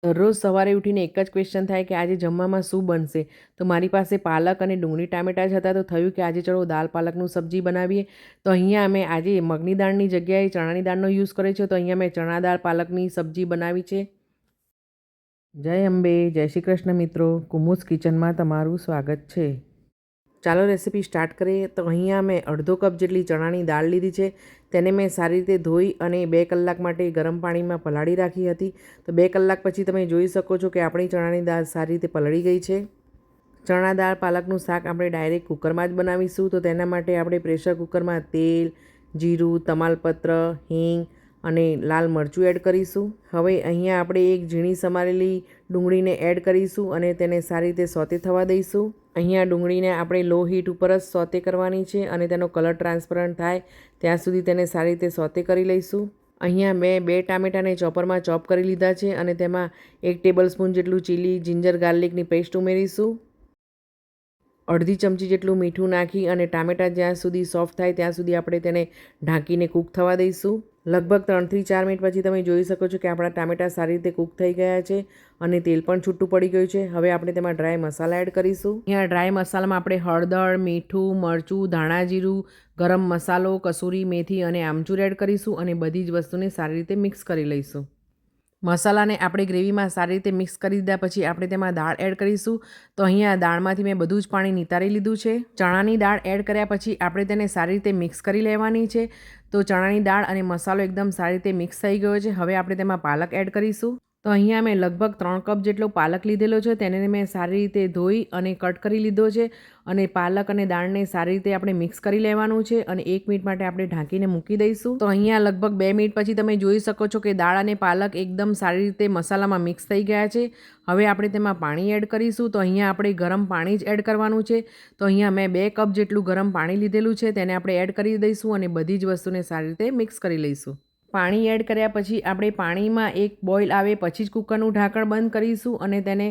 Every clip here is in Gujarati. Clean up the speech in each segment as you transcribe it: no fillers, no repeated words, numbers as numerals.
દરરોજ સવારે ઉઠીને એક જ ક્વેશ્ચન થાય કે આજે જમવામાં શું બનશે. તો મારી પાસે પાલક અને ડુંગળી ટામેટાં જ હતા, તો થયું કે આજે ચલો દાલ પાલકનું સબ્જી બનાવીએ. તો અહીંયા અમે આજે મગની દાળની જગ્યાએ ચણાની દાળનો યુઝ કર્યો છે. તો અહીંયા મેં ચણા દાળ પાલકની સબ્જી બનાવી છે. જય અંબે, જય શ્રી કૃષ્ણ મિત્રો. કુમુસ કિચનમાં તમારું સ્વાગત છે. ચાલો રેસીપી સ્ટાર્ટ કરીએ. તો અહીંયા મેં અડધો કપ જેટલી ચણાની દાળ લીધી છે. તેને મેં સારી રીતે ધોઈ અને 2 કલાક માટે ગરમ પાણીમાં પલાળી રાખી હતી. તો 2 કલાક પછી તમે જોઈ શકો છો કે આપણી ચણાની દાળ સારી રીતે પલળી ગઈ છે. ચણા દાળ પાલકનું શાક આપણે ડાયરેક્ટ કુકરમાં જ બનાવીશું. તો તેના માટે આપણે પ્રેશર કુકરમાં તેલ, જીરું, તમાલપત્ર, હિંગ અને લાલ મરચું એડ કરીશું. હવે અહીંયા આપણે એક ઝીણી સમારેલી ડુંગળીને એડ કરીશું અને તેને સારી રીતે સોતે થવા દઈશું. અહીંયા ડુંગળીને આપણે લો હીટ ઉપર જ સોતે કરવાની છે અને તેનો કલર ટ્રાન્સપરન્ટ થાય ત્યાં સુધી તેને સારી રીતે સોતે કરી લઈશું. અહીંયા મેં 2 ટામેટાને ચોપરમાં ચોપ કરી લીધા છે અને તેમાં 1 ટેબલ સ્પૂન જેટલું ચીલી જિંજર ગાર્લિકની પેસ્ટ ઉમેરીશું. અડધી ચમચી જેટલું મીઠું નાખી અને ટામેટાં જ્યાં સુધી સોફ્ટ થાય ત્યાં સુધી આપણે તેને ઢાંકીને કૂક થવા દઈશું. લગભગ 3થી 4 મિનિટ પછી તમે જોઈ શકો છો કે આપણા ટામેટાં સારી રીતે કૂક થઈ ગયા છે અને તેલ પણ છૂટું પડી ગયું છે. હવે આપણે તેમાં ડ્રાય મસાલા એડ કરીશું. અહીંયા ડ્રાય મસાલામાં આપણે હળદર, મીઠું, મરચું, ધાણા જીરું, ગરમ મસાલો, કસૂરી મેથી અને આમચૂર એડ કરીશું અને બધી જ વસ્તુને સારી રીતે મિક્સ કરી લઈશું. મસાલાને આપણે ગ્રેવીમાં સારી રીતે મિક્સ કરી દીધા પછી આપણે તેમાં દાળ એડ કરીશું. તો અહીંયા દાળમાંથી મેં બધું જ પાણી નિતારી લીધું છે. ચણાની દાળ એડ કર્યા પછી આપણે તેને સારી રીતે મિક્સ કરી લેવાની છે. તો ચણાની દાળ અને મસાલો એકદમ સારી રીતે મિક્સ થઈ ગયો છે. હવે આપણે તેમાં પાલક એડ કરીશું. તો અહીંયા મેં લગભગ 3 કપ જેટલો પાલક લીધેલો છે. તેને મેં સારી રીતે ધોઈ અને કટ કરી લીધો છે અને પાલક અને દાળને સારી રીતે આપણે મિક્સ કરી લેવાનું છે અને 1 મિનિટ માટે આપણે ઢાંકીને મૂકી દઈશું. તો અહીંયા લગભગ 2 મિનિટ પછી તમે જોઈ શકો છો કે દાળ અને પાલક એકદમ સારી રીતે મસાલામાં મિક્સ થઈ ગયા છે. હવે આપણે તેમાં પાણી એડ કરીશું. તો અહીંયા આપણે ગરમ પાણી જ એડ કરવાનું છે. તો અહીંયા મેં 2 કપ જેટલું ગરમ પાણી લીધેલું છે. તેને આપણે એડ કરી દઈશું અને બધી જ વસ્તુને સારી રીતે મિક્સ કરી લઈશું. પાણી એડ કર્યા પછી આપણે પાણીમાં એક બોઇલ આવે પછી જ કુકરનું ઢાંકણ બંધ કરીશું અને તેને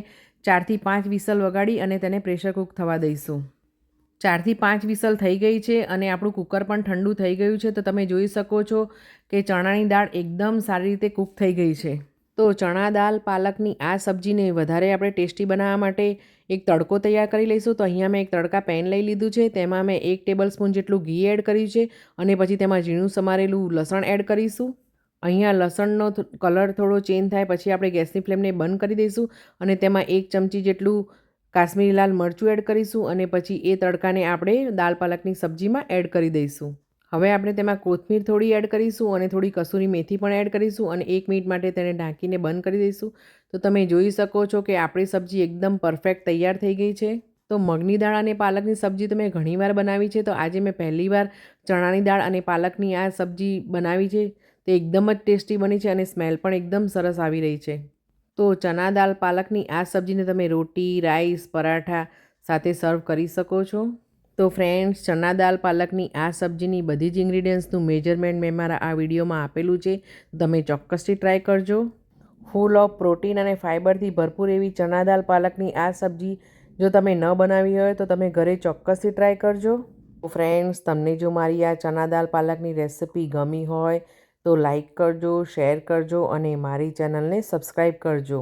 4 થી 5 વિસલ વગાડી અને તેને પ્રેશર કૂક થવા દઈશું. 4 થી 5 વિસલ થઈ ગઈ છે અને આપણું કુકર પણ ઠંડુ થઈ ગયું છે. તો તમે જોઈ શકો છો કે ચણાની દાળ એકદમ સારી રીતે કૂક થઈ ગઈ છે. તો ચણા દાળ પાલકની આ સબ્જીને વધારે આપણે ટેસ્ટી બનાવવા માટે એક તડકો તૈયાર કરી લઈશું. તો અહીંયા મેં એક તડકા પેન લઈ લીધું છે. તેમાં મેં 1 ટેબલ સ્પૂન જેટલું ઘી એડ કર્યું છે અને પછી તેમાં ઝીણું સમારેલું લસણ એડ કરીશું. અહીંયા લસણનો કલર થોડો ચેન્જ થાય પછી આપણે ગેસની ફ્લેમને બંધ કરી દઈશું અને તેમાં 1 ચમચી જેટલું કાશ્મીરી લાલ મરચું એડ કરીશું અને પછી એ તડકાને આપણે દાળ પાલકની સબ્જીમાં એડ કરી દઈશું. હવે આપણે તેમાં કોથમીર થોડી એડ કરીશું અને થોડી કસૂરી મેથી પણ એડ કરીશું અને 1 મિનિટ માટે તેને ઢાંકીને બંધ કરી દઈશું. તો તમે જોઈ શકો છો કે આપણી સબ્જી એકદમ પરફેક્ટ તૈયાર થઈ ગઈ છે. તો મગની દાળ અને પાલકની સબ્જી તો મેં ઘણીવાર બનાવી છે. તો આજે મેં પહેલીવાર ચણાની દાળ અને પાલકની આ સબ્જી બનાવી છે. તે એકદમ જ ટેસ્ટી બની છે અને સ્મેલ પણ એકદમ સરસ આવી રહી છે. તો ચણા દાળ પાલકની આ સબ્જીને તમે રોટી, રાઈસ, પરાઠા સાથે સર્વ કરી શકો છો. તો ફ્રેન્ડ્સ, ચણા દાળ પાલકની આ સબ્જીની બધી જ ઇન્ગ્રીડિયન્ટ્સનું મેજરમેન્ટ મેં મારા આ વિડીયોમાં આપેલું છે. તમે ચોક્કસથી ટ્રાય કરજો. ફૂલ ઓફ પ્રોટીન અને ફાઇબરથી ભરપૂર એવી ચણા દાળ પાલકની આ સબ્જી જો તમે ન બનાવી હોય તો તમે ઘરે ચોક્કસથી ટ્રાય કરજો. તો ફ્રેન્ડ્સ, તમને જો મારી આ ચણા દાળ પાલકની રેસિપી ગમી હોય તો લાઈક કરજો, શેર કરજો અને મારી ચેનલને સબસ્ક્રાઈબ કરજો.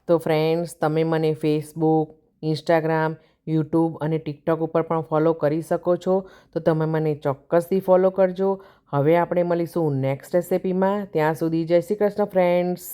તો ફ્રેન્ડ્સ, તમે મને ફેસબુક, ઇન્સ્ટાગ્રામ, યુટ્યુબ અને ટિકટોક ઉપર પણ ફોલો કરી શકો છો. તો તમે મને ચોક્કસથી ફોલો કરજો. હવે આપણે મળીશું નેક્સ્ટ રેસિપીમાં. ત્યાં સુધી જય શ્રી કૃષ્ણ ફ્રેન્ડ્સ.